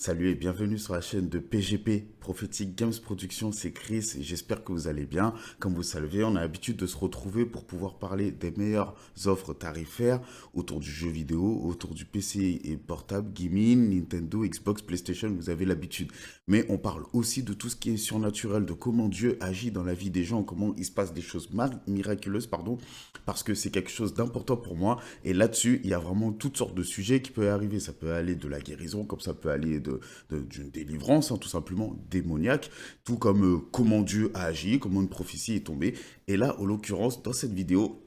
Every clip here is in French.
Salut et bienvenue sur la chaîne de PGP, Prophetic Games Production, c'est Chris et j'espère que vous allez bien. Comme vous le savez, on a l'habitude de se retrouver pour pouvoir parler des meilleures offres tarifaires autour du jeu vidéo, autour du PC et portable, gaming, Nintendo, Xbox, PlayStation, vous avez l'habitude. Mais on parle aussi de tout ce qui est surnaturel, de comment Dieu agit dans la vie des gens, comment il se passe des choses miraculeuses, pardon, parce que c'est quelque chose d'important pour moi. Et là-dessus, il y a vraiment toutes sortes de sujets qui peuvent arriver. Ça peut aller de la guérison, comme ça peut aller d'une délivrance, hein, tout simplement démoniaque, tout comme comment Dieu a agi, comment une prophétie est tombée. Et là, en l'occurrence, dans cette vidéo,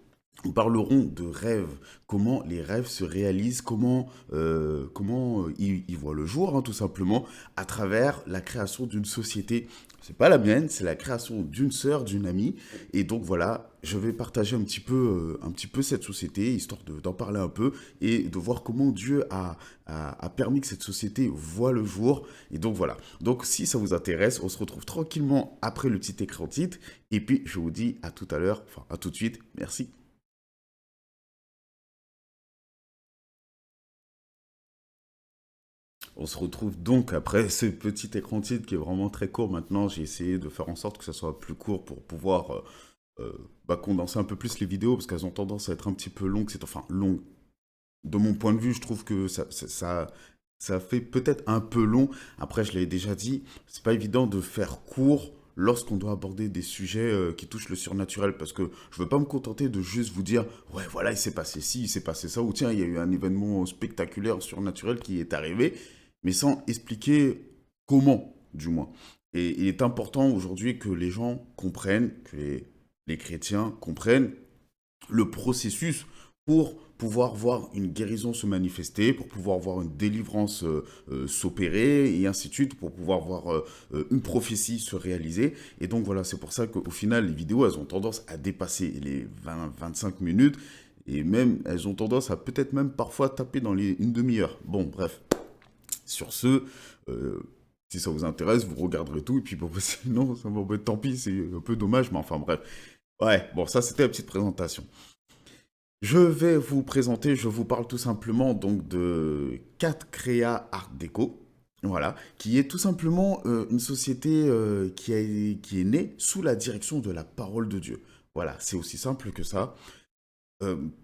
nous parlerons de rêves, comment les rêves se réalisent, comment ils voient le jour, hein, tout simplement, à travers la création d'une société. C'est pas la mienne, c'est la création d'une sœur, d'une amie. Et donc voilà, je vais partager un petit peu cette société, histoire d'en parler un peu et de voir comment Dieu a permis que cette société voit le jour. Et donc voilà. Donc si ça vous intéresse, on se retrouve tranquillement après le petit écran titre. Et puis je vous dis à tout à l'heure, enfin à tout de suite. Merci. On se retrouve donc après ce petit écran titre qui est vraiment très court. Maintenant, j'ai essayé de faire en sorte que ça soit plus court pour pouvoir condenser un peu plus les vidéos parce qu'elles ont tendance à être un petit peu longues. C'est enfin long. De mon point de vue, je trouve que ça fait peut-être un peu long. Après, je l'ai déjà dit, c'est pas évident de faire court lorsqu'on doit aborder des sujets qui touchent le surnaturel parce que je veux pas me contenter de juste vous dire ouais voilà il s'est passé ci, il s'est passé ça ou tiens il y a eu un événement spectaculaire surnaturel qui est arrivé mais sans expliquer comment du moins. Et il est important aujourd'hui que les gens comprennent, que les chrétiens comprennent le processus pour pouvoir voir une guérison se manifester, pour pouvoir voir une délivrance s'opérer, et ainsi de suite, pour pouvoir voir une prophétie se réaliser. Et donc voilà, c'est pour ça qu'au final, les vidéos, elles ont tendance à dépasser les 20-25 minutes, et même, elles ont tendance à peut-être même parfois taper dans une demi-heure. Bon, bref, sur ce, euh, si ça vous intéresse, vous regarderez tout, et puis bon, sinon, ça m'embête, tant pis, c'est un peu dommage, mais enfin bref. Ouais, bon, ça c'était la petite présentation. Je vais vous présenter, je vous parle tout simplement donc de 4 Créa Art Déco, voilà, qui est tout simplement une société qui est née sous la direction de la parole de Dieu. Voilà, c'est aussi simple que ça.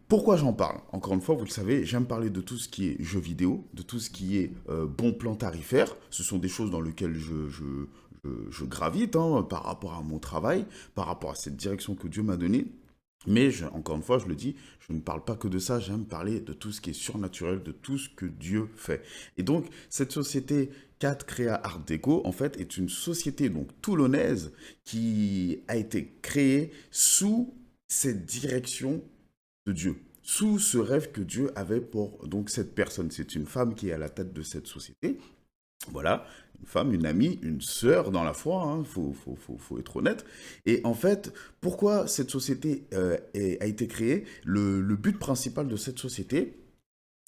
Pourquoi j'en parle? Encore une fois, vous le savez, j'aime parler de tout ce qui est jeux vidéo, de tout ce qui est bon plan tarifaire. Ce sont des choses dans lesquelles je gravite hein, par rapport à mon travail, par rapport à cette direction que Dieu m'a donnée. Mais encore une fois, je le dis, je ne parle pas que de ça, j'aime parler de tout ce qui est surnaturel, de tout ce que Dieu fait. Et donc, cette société 4 Créa Art Déco, en fait, est une société donc toulonnaise qui a été créée sous cette direction de Dieu, sous ce rêve que Dieu avait pour donc cette personne. C'est une femme qui est à la tête de cette société. Voilà, une femme, une amie, une sœur dans la foi, hein, faut être honnête. Et en fait, pourquoi cette société a été créée? Le but principal de cette société,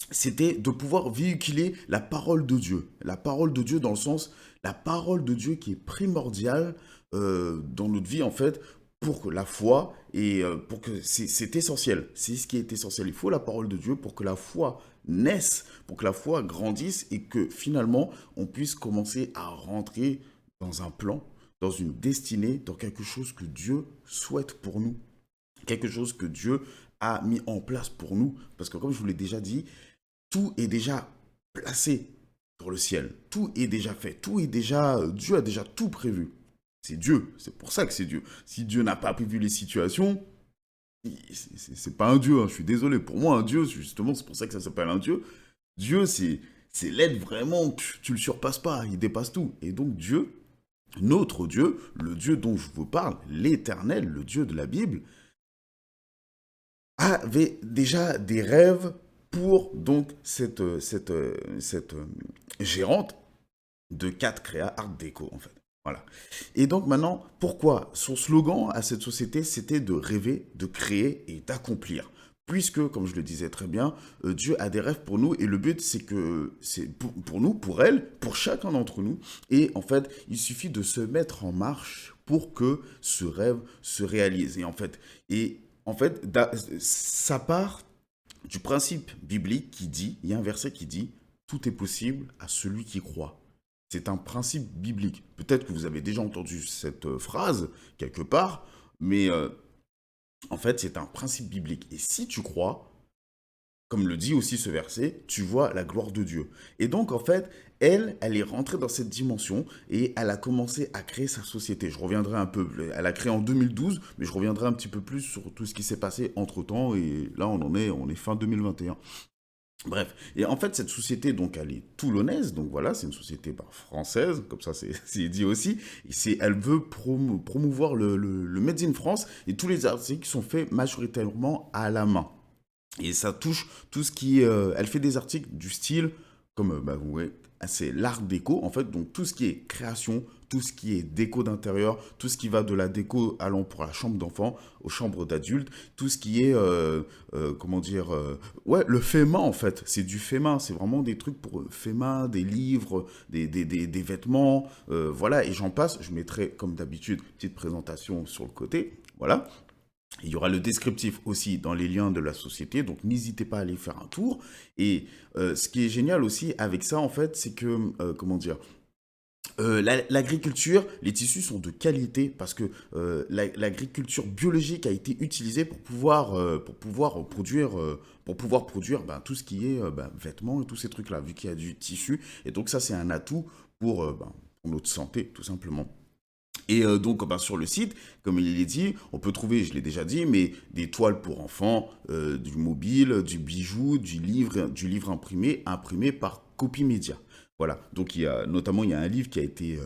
c'était de pouvoir véhiculer la parole de Dieu. La parole de Dieu dans le sens, la parole de Dieu qui est primordiale dans notre vie en fait, pour que la foi et pour que c'est essentiel. C'est ce qui est essentiel. Il faut la parole de Dieu pour que la foi naisse, pour que la foi grandisse et que finalement on puisse commencer à rentrer dans un plan, dans une destinée, dans quelque chose que Dieu souhaite pour nous. Quelque chose que Dieu a mis en place pour nous. Parce que comme je vous l'ai déjà dit, tout est déjà placé dans le ciel. Tout est déjà fait. Tout est déjà. Dieu a déjà tout prévu. C'est Dieu. C'est pour ça que c'est Dieu. Si Dieu n'a pas prévu les situations, c'est pas un Dieu. Hein. Je suis désolé. Pour moi, un Dieu, justement, c'est pour ça que ça s'appelle un Dieu. Dieu, c'est l'être vraiment. Tu le surpasses pas. Il dépasse tout. Et donc, Dieu, notre Dieu, le Dieu dont je vous parle, l'éternel, le Dieu de la Bible, avait déjà des rêves pour donc cette gérante de 4 Créa Art Déco en fait. Voilà. Et donc maintenant, pourquoi son slogan à cette société, c'était de rêver, de créer et d'accomplir. Puisque, comme je le disais très bien, Dieu a des rêves pour nous et le but, c'est que c'est pour nous, pour elle, pour chacun d'entre nous. Et en fait, il suffit de se mettre en marche pour que ce rêve se réalise. Et en fait, ça part du principe biblique qui dit, il y a un verset qui dit, tout est possible à celui qui croit. C'est un principe biblique. Peut-être que vous avez déjà entendu cette phrase quelque part, mais en fait, c'est un principe biblique. Et si tu crois, comme le dit aussi ce verset, tu vois la gloire de Dieu. Et donc, en fait, elle est rentrée dans cette dimension et elle a commencé à créer sa société. Je reviendrai un peu, elle a créé en 2012, mais je reviendrai un petit peu plus sur tout ce qui s'est passé entre-temps. Et là, on est fin 2021. Bref, et en fait, cette société, donc, elle est toulonnaise, donc voilà, c'est une société française, comme ça c'est dit aussi, et elle veut promouvoir le Made in France, et tous les articles sont faits majoritairement à la main. Et ça touche tout ce qui est... elle fait des articles du style, comme bah, vous voyez, c'est l'art déco, en fait, donc tout ce qui est création, tout ce qui est déco d'intérieur, tout ce qui va de la déco allant pour la chambre d'enfant aux chambres d'adultes, tout ce qui est, comment dire, ouais, le fait main, en fait, c'est du fait main, c'est vraiment des trucs pour fait main, des livres, des vêtements, voilà, et j'en passe, je mettrai, comme d'habitude, petite présentation sur le côté, voilà. Il y aura le descriptif aussi dans les liens de la société, donc n'hésitez pas à aller faire un tour. Et ce qui est génial aussi avec ça, en fait, c'est que, comment dire, l'agriculture, les tissus sont de qualité parce que l'agriculture biologique a été utilisée pour pouvoir produire ben, tout ce qui est ben, vêtements et tous ces trucs-là, vu qu'il y a du tissu. Et donc ça, c'est un atout ben, pour notre santé, tout simplement. Et donc, bah, sur le site, comme il est dit, on peut trouver, je l'ai déjà dit, mais des toiles pour enfants, du mobile, du bijou, du livre imprimé par Copy Média. Voilà. Donc, notamment, il y a un livre qui a été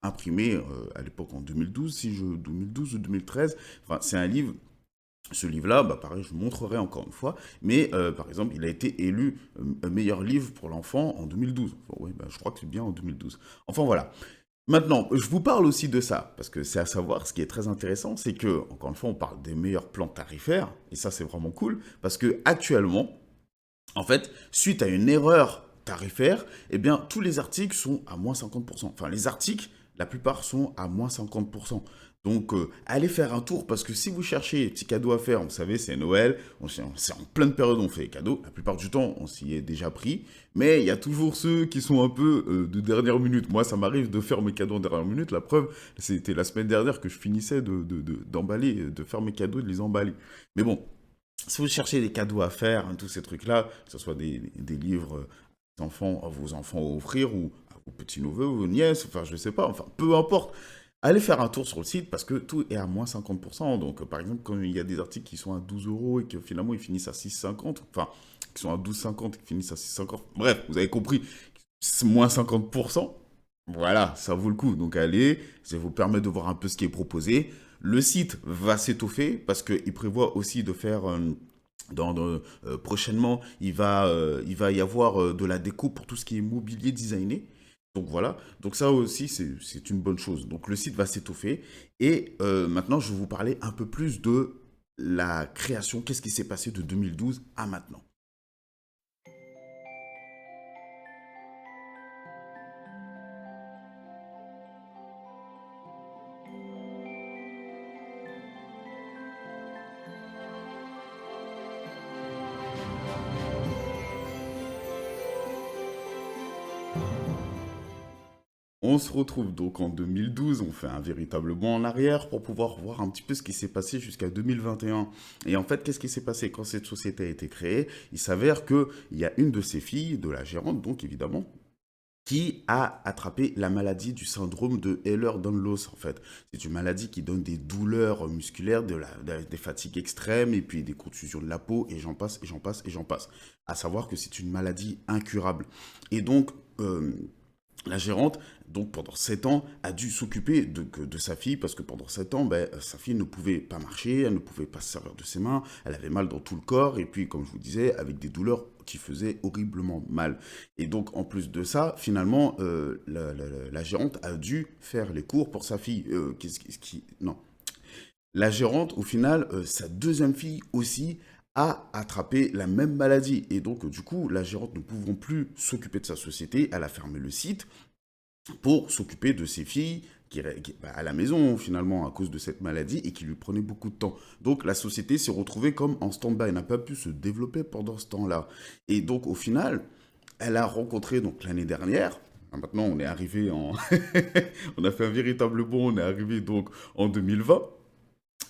imprimé à l'époque en 2012, 2012 ou 2013. Enfin, c'est un livre. Ce livre-là, bah, pareil, je le montrerai encore une fois, mais par exemple, il a été élu meilleur livre pour l'enfant en 2012. Enfin, ouais, bah, je crois que c'est bien en 2012. Enfin voilà. Maintenant, je vous parle aussi de ça, parce que c'est à savoir, ce qui est très intéressant, c'est que, encore une fois, on parle des meilleurs plans tarifaires, et ça c'est vraiment cool, parce que actuellement, en fait, suite à une erreur tarifaire, eh bien, tous les articles sont à moins 50%. Enfin, les articles, la plupart sont à moins 50%. Donc, allez faire un tour, parce que si vous cherchez des petits cadeaux à faire, vous savez, c'est Noël, c'est en pleine période où on fait les cadeaux. La plupart du temps, on s'y est déjà pris. Mais il y a toujours ceux qui sont un peu de dernière minute. Moi, ça m'arrive de faire mes cadeaux en dernière minute. La preuve, c'était la semaine dernière que je finissais d'emballer, de faire mes cadeaux et de les emballer. Mais bon, si vous cherchez des cadeaux à faire, hein, tous ces trucs-là, que ce soit des livres à vos enfants à offrir ou à vos petits-neveux ou vos nièces, enfin je sais pas, enfin peu importe, allez faire un tour sur le site parce que tout est à moins 50%. Donc par exemple, quand il y a des articles qui sont à 12 euros et que finalement ils finissent à 6,50, enfin qui sont à 12,50 et qui finissent à 6,50, bref, vous avez compris, c'est moins 50%. Voilà, ça vaut le coup. Donc allez, ça vous permet de voir un peu ce qui est proposé. Le site va s'étoffer parce qu'il prévoit aussi de faire prochainement, il va y avoir de la déco pour tout ce qui est mobilier designé. Donc voilà, donc ça aussi c'est une bonne chose. Donc le site va s'étoffer et maintenant je vais vous parler un peu plus de la création, qu'est-ce qui s'est passé de 2012 à maintenant. On se retrouve donc en 2012, on fait un véritable bond en arrière pour pouvoir voir un petit peu ce qui s'est passé jusqu'à 2021. Et en fait, qu'est-ce qui s'est passé quand cette société a été créée? Il s'avère qu'il y a une de ses filles, de la gérante donc évidemment, qui a attrapé la maladie du syndrome de Ehlers-Danlos, en fait. C'est une maladie qui donne des douleurs musculaires, des fatigues extrêmes, et puis des contusions de la peau, et j'en passe, et j'en passe, et j'en passe. À savoir que c'est une maladie incurable. Et donc, la gérante, donc pendant 7 ans, a dû s'occuper de sa fille parce que pendant 7 ans, ben, sa fille ne pouvait pas marcher, elle ne pouvait pas se servir de ses mains, elle avait mal dans tout le corps et puis, comme je vous disais, avec des douleurs qui faisaient horriblement mal. Et donc, en plus de ça, finalement, la gérante a dû faire les cours pour sa fille. Non. La gérante, au final, sa deuxième fille aussi a attrapé la même maladie. Et donc, du coup, la gérante ne pouvant plus s'occuper de sa société, elle a fermé le site pour s'occuper de ses filles à la maison finalement à cause de cette maladie et qui lui prenait beaucoup de temps. Donc la société s'est retrouvée comme en stand-by, elle n'a pas pu se développer pendant ce temps-là. Et donc au final, elle a rencontré donc l'année dernière Maintenant, on est arrivé en... on a fait un véritable bond, on est arrivé donc en 2020.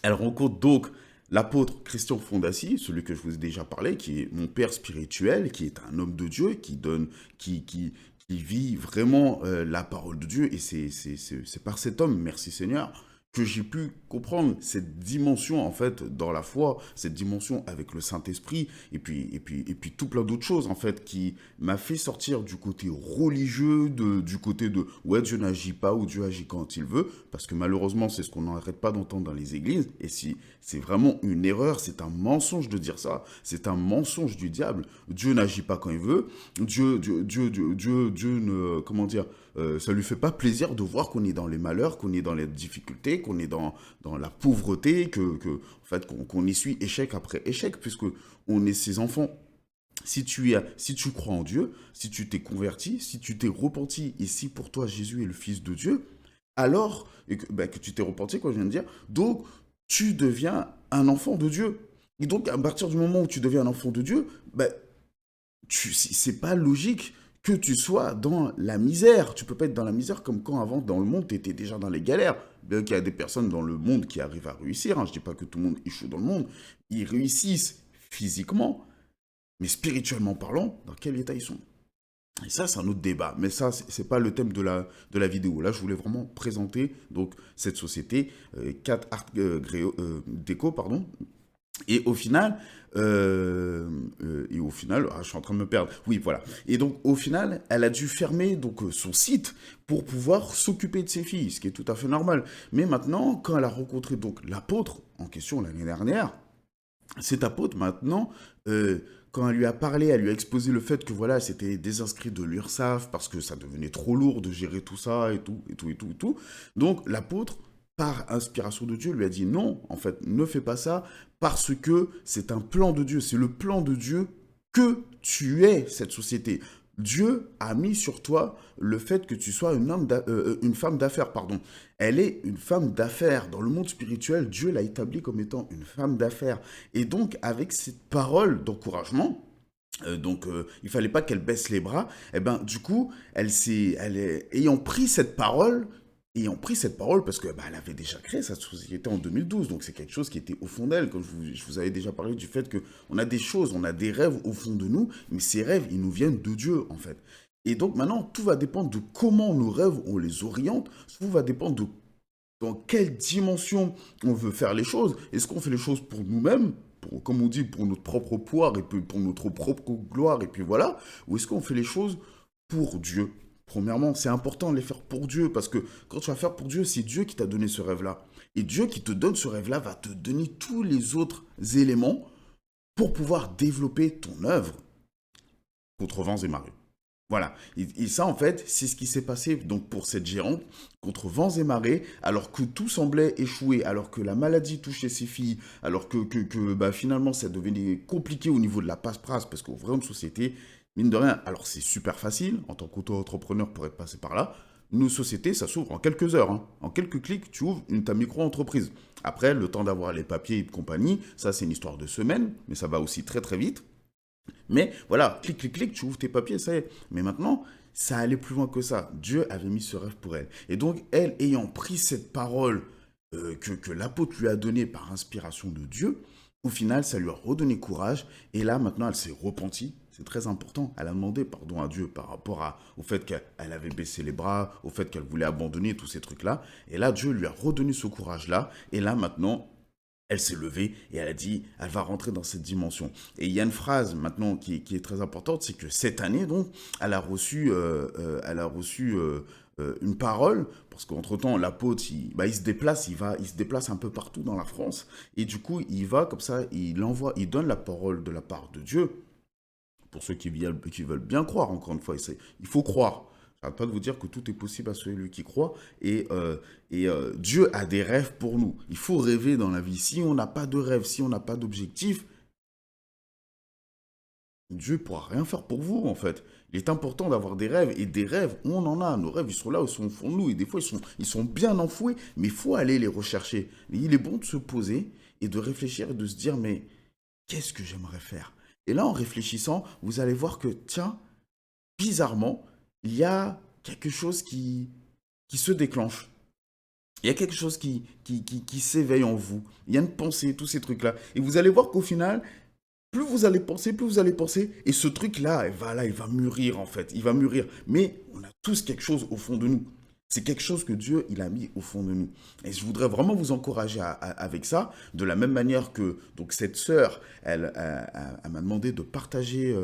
Elle rencontre donc l'apôtre Christian Fondassi, celui que je vous ai déjà parlé, qui est mon père spirituel, qui est un homme de Dieu, qui donne, qui vit vraiment la parole de Dieu. Et c'est par cet homme, merci Seigneur, que j'ai pu comprendre cette dimension, en fait, dans la foi, cette dimension avec le Saint-Esprit, et puis tout plein d'autres choses, en fait, qui m'a fait sortir du côté religieux, du côté de, ouais, Dieu n'agit pas ou Dieu agit quand il veut, parce que malheureusement, c'est ce qu'on n'arrête pas d'entendre dans les églises, et si c'est vraiment une erreur, c'est un mensonge de dire ça, c'est un mensonge du diable. Dieu n'agit pas quand il veut, Dieu ne, comment dire, ça lui fait pas plaisir de voir qu'on est dans les malheurs, qu'on est dans les difficultés, qu'on est dans la pauvreté, en fait, qu'on essuie échec après échec, puisque on est ses enfants. Si tu crois en Dieu, si tu t'es converti, si tu t'es repenti, et si pour toi Jésus est le Fils de Dieu, alors, que tu t'es repenti, quoi, je viens de dire, donc tu deviens un enfant de Dieu. Et donc, à partir du moment où tu deviens un enfant de Dieu, c'est pas logique que tu sois dans la misère. Tu peux pas être dans la misère comme quand avant, dans le monde, tu étais déjà dans les galères. Bien qu'il y a des personnes dans le monde qui arrivent à réussir, hein, je dis pas que tout le monde échoue dans le monde, ils réussissent physiquement, mais spirituellement parlant, dans quel état ils sont? Et ça, c'est un autre débat. Mais ça, c'est pas le thème de la vidéo. Là, je voulais vraiment présenter donc cette société, 4 Art Déco, pardon, et au final, je suis en train de me perdre. Oui, voilà. Et donc, au final, elle a dû fermer donc son site pour pouvoir s'occuper de ses filles, ce qui est tout à fait normal. Mais maintenant, quand elle a rencontré donc l'apôtre en question l'année dernière, cet apôtre maintenant, quand elle lui a parlé, elle lui a exposé le fait que voilà, c'était désinscrit de l'URSSAF parce que ça devenait trop lourd de gérer tout ça et tout, et tout, et tout, et tout. Donc, l'apôtre, par inspiration de Dieu, lui a dit non, en fait, ne fais pas ça parce que c'est un plan de Dieu. C'est le plan de Dieu que tu es cette société. Dieu a mis sur toi le fait que tu sois une femme d'affaires, pardon. Elle est une femme d'affaires. Dans le monde spirituel, Dieu l'a établie comme étant une femme d'affaires. Et donc, avec cette parole d'encouragement, il fallait pas qu'elle baisse les bras. Et ben, du coup, ayant pris cette parole, parce que elle avait déjà créé sa société en 2012, donc c'est quelque chose qui était au fond d'elle, comme je vous avais déjà parlé du fait que on a des choses, on a des rêves au fond de nous, mais ces rêves, ils nous viennent de Dieu, en fait. Et donc maintenant, tout va dépendre de comment nos rêves, on les oriente, tout va dépendre de dans quelle dimension on veut faire les choses. Est-ce qu'on fait les choses pour nous-mêmes, comme on dit, pour notre propre poire et puis pour notre propre gloire, et puis voilà, ou est-ce qu'on fait les choses pour Dieu? Premièrement, c'est important de les faire pour Dieu, parce que quand tu vas faire pour Dieu, c'est Dieu qui t'a donné ce rêve-là. Et Dieu qui te donne ce rêve-là va te donner tous les autres éléments pour pouvoir développer ton œuvre contre vents et marées. Voilà. Et ça, en fait, c'est ce qui s'est passé donc pour cette gérante contre vents et marées, alors que tout semblait échouer, alors que la maladie touchait ses filles, alors que finalement, ça devenait compliqué au niveau de la passe-passe, parce qu'au vrai de société, mine de rien, alors c'est super facile, en tant qu'auto-entrepreneur pour être passé par là, nos sociétés, ça s'ouvre en quelques heures, hein. En quelques clics, tu ouvres ta micro-entreprise. Après, le temps d'avoir les papiers et compagnie, ça c'est une histoire de semaines, mais ça va aussi très très vite. Mais voilà, clic, clic, clic, tu ouvres tes papiers, ça y est. Mais maintenant, ça allait plus loin que ça. Dieu avait mis ce rêve pour elle. Et donc, elle, ayant pris cette parole que l'apôtre lui a donnée par inspiration de Dieu, au final, ça lui a redonné courage. Et là, maintenant, elle s'est repentie. C'est très important. Elle a demandé pardon à Dieu par rapport au fait qu'elle avait baissé les bras, au fait qu'elle voulait abandonner tous ces trucs-là. Et là, Dieu lui a redonné ce courage-là. Et là, maintenant, elle s'est levée et elle a dit, elle va rentrer dans cette dimension. Et il y a une phrase maintenant qui est très importante, c'est que cette année, donc, elle a reçu une parole, parce qu'entre-temps, l'apôtre, il se déplace, il se déplace un peu partout dans la France, et du coup, il va comme ça, il donne la parole de la part de Dieu, pour ceux qui veulent bien croire, encore une fois, il faut croire. J'arrête pas de vous dire que tout est possible à celui qui croit. Et Dieu a des rêves pour nous. Il faut rêver dans la vie. Si on n'a pas de rêve, si on n'a pas d'objectif, Dieu ne pourra rien faire pour vous, en fait. Il est important d'avoir des rêves. Et des rêves, on en a. Nos rêves, ils sont là, ils sont au fond de nous. Et des fois, ils sont bien enfouis, mais il faut aller les rechercher. Et il est bon de se poser et de réfléchir et de se dire, mais qu'est-ce que j'aimerais faire? Et là, en réfléchissant, vous allez voir que, tiens, bizarrement, il y a quelque chose qui se déclenche. Il y a quelque chose qui s'éveille en vous. Il y a une pensée, tous ces trucs-là. Et vous allez voir qu'au final, plus vous allez penser, et ce truc-là, il va mûrir en fait, il va mûrir. Mais on a tous quelque chose au fond de nous. C'est quelque chose que Dieu, il a mis au fond de nous. Et je voudrais vraiment vous encourager avec ça, de la même manière que donc cette sœur, elle m'a demandé de partager,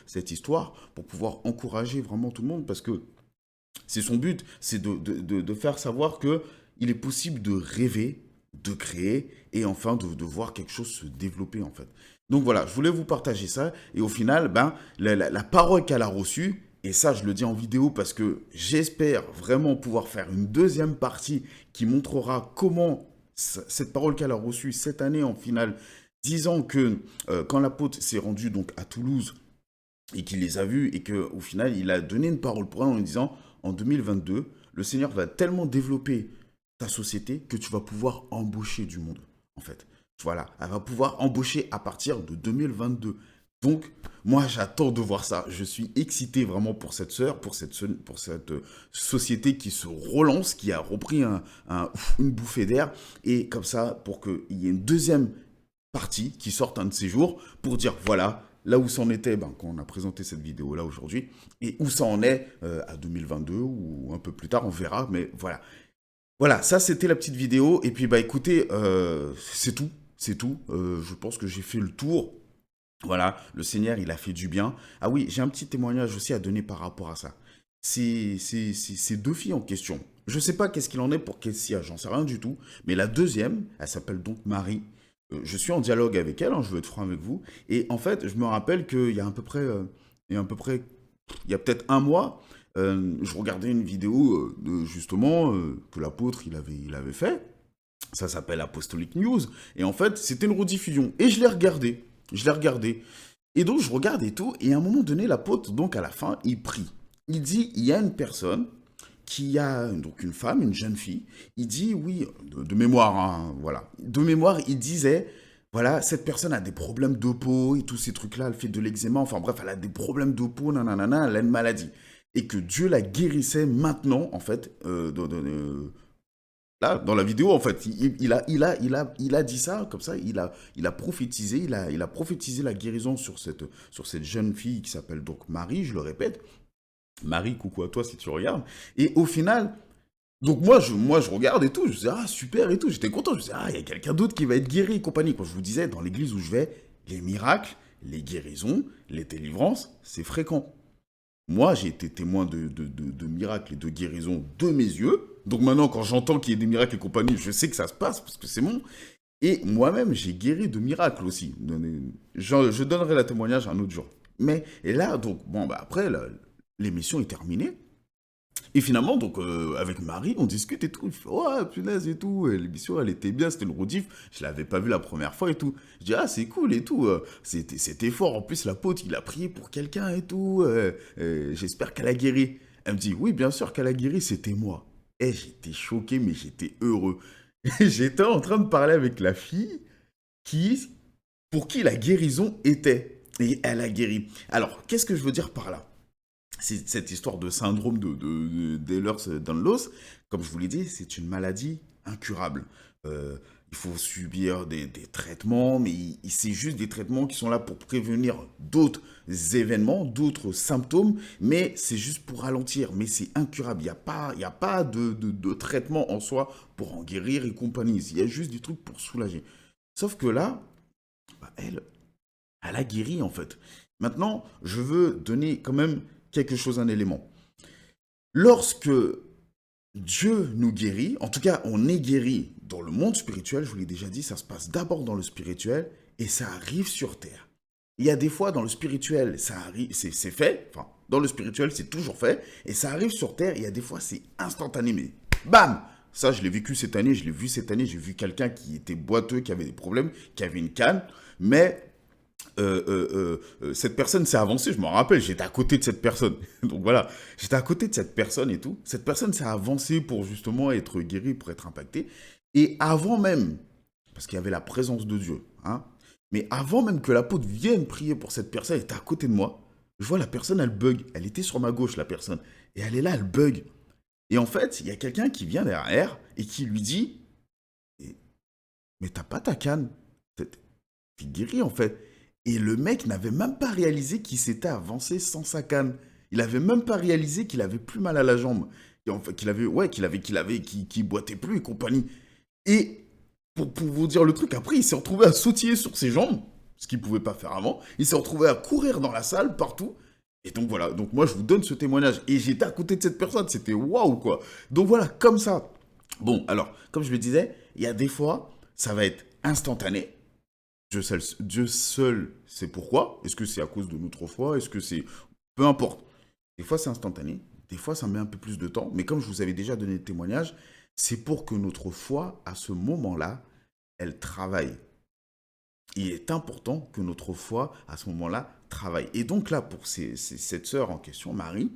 cette histoire pour pouvoir encourager vraiment tout le monde, parce que c'est son but, c'est de faire savoir que il est possible de rêver, de créer et enfin de voir quelque chose se développer en fait. Donc voilà, je voulais vous partager ça et au final, ben, la parole qu'elle a reçue, et ça je le dis en vidéo parce que j'espère vraiment pouvoir faire une deuxième partie qui montrera comment cette parole qu'elle a reçue cette année en finale, disant que quand l'apôtre s'est rendu donc à Toulouse, et qu'il les a vus et qu'au final, il a donné une parole pour elle en lui disant, en 2022, le Seigneur va tellement développer ta société que tu vas pouvoir embaucher du monde, en fait. Voilà, elle va pouvoir embaucher à partir de 2022. Donc, moi, j'attends de voir ça. Je suis excité vraiment pour cette sœur, pour cette société qui se relance, qui a repris une bouffée d'air. Et comme ça, pour qu'il y ait une deuxième partie qui sorte un de ces jours pour dire, voilà, là où ça en était quand on a présenté cette vidéo-là aujourd'hui, et où ça en est à 2022 ou un peu plus tard, on verra, mais voilà. Voilà, ça c'était la petite vidéo, et puis écoutez, c'est tout, c'est tout. Je pense que j'ai fait le tour. Voilà, le Seigneur, il a fait du bien. Ah oui, j'ai un petit témoignage aussi à donner par rapport à ça. Ces deux filles en question, je ne sais pas qu'est-ce qu'il en est pour Kessia, j'en sais rien du tout, mais la deuxième, elle s'appelle donc Marie. Je suis en dialogue avec elle, hein, je veux être franc avec vous. Et en fait, je me rappelle qu'il y a à peu près, il y a peut-être un mois, je regardais une vidéo justement que l'apôtre il avait fait. Ça s'appelle Apostolic News. Et en fait, c'était une rediffusion. Et je l'ai regardé. Je l'ai regardé. Et donc, je regarde et tout. Et à un moment donné, l'apôtre, donc à la fin, il prie. Il dit, il y a une personne qui a, donc une femme, une jeune fille. Il dit, oui, de mémoire, hein, voilà. De mémoire, il disait, voilà, cette personne a des problèmes de peau et tous ces trucs-là. Elle fait de l'eczéma. Enfin bref, elle a des problèmes de peau, nanana, elle a une maladie. Et que Dieu la guérissait maintenant, en fait, là, dans la vidéo, en fait, il a dit ça, comme ça, il a prophétisé, il a prophétisé la guérison sur cette jeune fille qui s'appelle donc Marie, je le répète. Marie, coucou à toi si tu regardes. Et au final, donc moi je regarde et tout, je dis, ah super et tout, j'étais content, je dis, ah, il y a quelqu'un d'autre qui va être guéri et compagnie. Quand je vous disais, dans l'église où je vais, les miracles, les guérisons, les délivrances, c'est fréquent. Moi, j'ai été témoin de miracles et de guérisons de mes yeux. Donc maintenant, quand j'entends qu'il y ait des miracles et compagnie, je sais que ça se passe parce que c'est bon. Et moi-même, j'ai guéri de miracles aussi. Je donnerai le témoignage un autre jour. Mais, et là, donc, bon, après, l'émission est terminée. Et finalement, donc, avec Marie, on discute et tout. Il fait, oh, punaise et tout. Et l'émission, elle était bien, c'était une rediff. Je l'avais pas vue la première fois et tout. Je dis, ah, c'est cool et tout. C'était fort. En plus, l'apôtre, il a prié pour quelqu'un et tout. J'espère qu'elle a guéri. Elle me dit, oui, bien sûr qu'elle a guéri, c'était moi. Et j'étais choqué, mais j'étais heureux. J'étais en train de parler avec la fille pour qui la guérison était. Et elle a guéri. Alors, qu'est-ce que je veux dire par là? C'est cette histoire de syndrome d'Ehlers-Danlos, comme je vous l'ai dit, c'est une maladie incurable. Il faut subir des traitements, mais c'est juste des traitements qui sont là pour prévenir d'autres événements, d'autres symptômes, mais c'est juste pour ralentir, mais c'est incurable. Il y a pas de traitement en soi pour en guérir et compagnie. Il y a juste des trucs pour soulager. Sauf que là, elle a guéri en fait. Maintenant, je veux donner quand même quelque chose, un élément. Lorsque Dieu nous guérit, en tout cas on est guéri dans le monde spirituel, je vous l'ai déjà dit, ça se passe d'abord dans le spirituel et ça arrive sur terre. Il y a des fois dans le spirituel, ça arrive, c'est fait, enfin dans le spirituel c'est toujours fait, et ça arrive sur terre, et il y a des fois c'est instantané, mais bam! Ça je l'ai vécu cette année, je l'ai vu cette année, j'ai vu quelqu'un qui était boiteux, qui avait des problèmes, qui avait une canne, mais cette personne s'est avancée, je me rappelle, j'étais à côté de cette personne. Donc voilà, j'étais à côté de cette personne et tout. Cette personne s'est avancée pour justement être guérie, pour être impactée. Et avant même, parce qu'il y avait la présence de Dieu, hein, mais avant même que l'apôtre vienne prier pour cette personne, elle était à côté de moi. Je vois la personne, elle bug. Elle était sur ma gauche, la personne. Et elle est là, elle bug. Et en fait, il y a quelqu'un qui vient derrière et qui lui dit, «Eh, mais t'as pas ta canne. T'es guéri en fait.» Et le mec n'avait même pas réalisé qu'il s'était avancé sans sa canne. Il avait même pas réalisé qu'il avait plus mal à la jambe. Et en fait, qu'il avait, ouais, qu'il boitait plus et compagnie. Et pour vous dire le truc, après, il s'est retrouvé à sautiller sur ses jambes, ce qu'il pouvait pas faire avant. Il s'est retrouvé à courir dans la salle, partout. Et donc voilà, donc moi je vous donne ce témoignage. Et j'étais à côté de cette personne, c'était waouh quoi. Donc voilà, comme ça. Bon, alors, comme je le disais, il y a des fois, ça va être instantané. Dieu seul sait pourquoi. Est-ce que c'est à cause de notre foi? Est-ce que c'est... Peu importe. Des fois, c'est instantané. Des fois, ça met un peu plus de temps. Mais comme je vous avais déjà donné le témoignage, c'est pour que notre foi, à ce moment-là, elle travaille. Il est important que notre foi, à ce moment-là, travaille. Et donc là, pour cette sœur en question, Marie,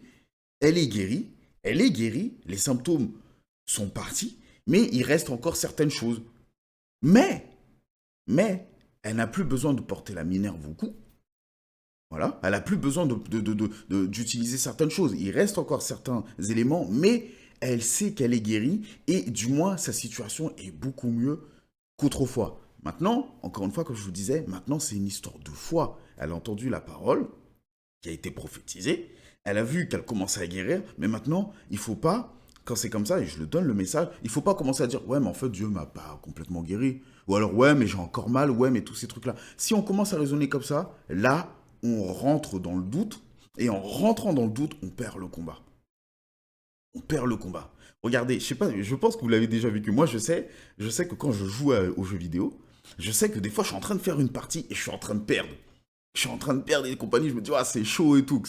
elle est guérie. Elle est guérie. Les symptômes sont partis. Mais il reste encore certaines choses. Mais, elle n'a plus besoin de porter la minerve au cou. Voilà. Elle n'a plus besoin d'utiliser certaines choses. Il reste encore certains éléments, mais elle sait qu'elle est guérie et du moins sa situation est beaucoup mieux qu'autrefois. Maintenant, encore une fois, comme je vous disais, maintenant c'est une histoire de foi. Elle a entendu la parole qui a été prophétisée, elle a vu qu'elle commençait à guérir, mais maintenant, il ne faut pas, quand c'est comme ça, et je le donne le message, il ne faut pas commencer à dire, ouais, mais en fait, Dieu ne m'a pas complètement guéri. Ou alors, ouais, mais j'ai encore mal, ouais, mais tous ces trucs-là. Si on commence à raisonner comme ça, là, on rentre dans le doute, et en rentrant dans le doute, on perd le combat. On perd le combat. Regardez, je sais pas, je pense que vous l'avez déjà vécu. Moi, je sais que quand je joue aux jeux vidéo, je sais que des fois, je suis en train de faire une partie et je suis en train de perdre. Je suis en train de perdre les compagnies, je me dis, ah, c'est chaud et tout.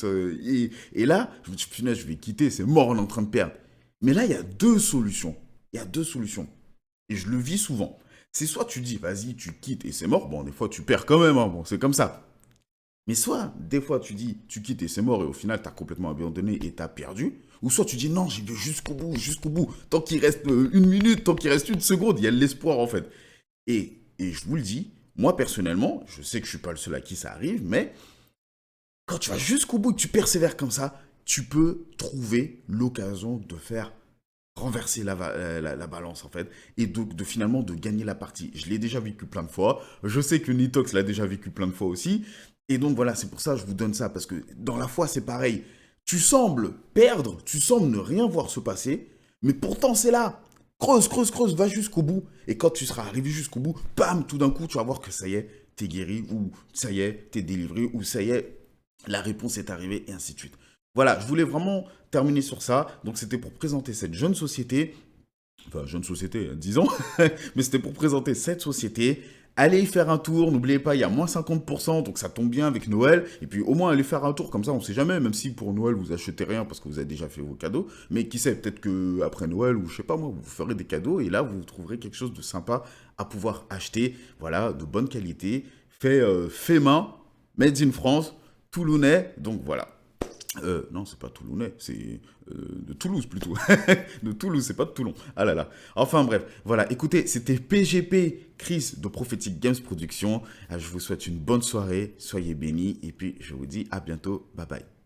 Et là, je me dis, punaise, je vais quitter, c'est mort, on est en train de perdre. Mais là, il y a deux solutions. Il y a deux solutions. Et je le vis souvent. C'est soit tu dis, vas-y, tu quittes et c'est mort. Bon, des fois, tu perds quand même, hein. Bon, c'est comme ça. Mais soit, des fois, tu dis, tu quittes et c'est mort, et au final, tu as complètement abandonné et tu as perdu. Ou soit tu dis, non, j'y vais jusqu'au bout, jusqu'au bout. Tant qu'il reste une minute, tant qu'il reste une seconde, il y a de l'espoir, en fait. Et je vous le dis, moi, personnellement, je sais que je ne suis pas le seul à qui ça arrive, mais quand tu vas jusqu'au bout et que tu persévères comme ça, tu peux trouver l'occasion de faire renverser la balance en fait et finalement de gagner la partie. Je l'ai déjà vécu plein de fois, je sais que Nitox l'a déjà vécu plein de fois aussi et donc voilà, c'est pour ça que je vous donne ça parce que dans la foi c'est pareil. Tu sembles perdre, tu sembles ne rien voir se passer, mais pourtant c'est là. Creuse, creuse, creuse, va jusqu'au bout et quand tu seras arrivé jusqu'au bout, bam, tout d'un coup tu vas voir que ça y est, t'es guéri ou ça y est, t'es délivré ou ça y est, la réponse est arrivée et ainsi de suite. Voilà, je voulais vraiment terminer sur ça. Donc c'était pour présenter cette jeune société, enfin jeune société, disons, mais c'était pour présenter cette société. Allez y faire un tour, n'oubliez pas, il y a moins 50%, donc ça tombe bien avec Noël. Et puis au moins allez faire un tour, comme ça on sait jamais, même si pour Noël vous achetez rien parce que vous avez déjà fait vos cadeaux. Mais qui sait, peut-être que après Noël, ou je sais pas moi, vous ferez des cadeaux et là vous trouverez quelque chose de sympa à pouvoir acheter. Voilà, de bonne qualité, fait main, made in France, toulonnais, donc voilà. Non, c'est pas toulonnais, c'est de Toulouse plutôt. De Toulouse, c'est pas de Toulon. Ah là là. Enfin bref, voilà. Écoutez, c'était PGP Chris de Prophetic Games Production. Je vous souhaite une bonne soirée, soyez bénis et puis je vous dis à bientôt. Bye bye.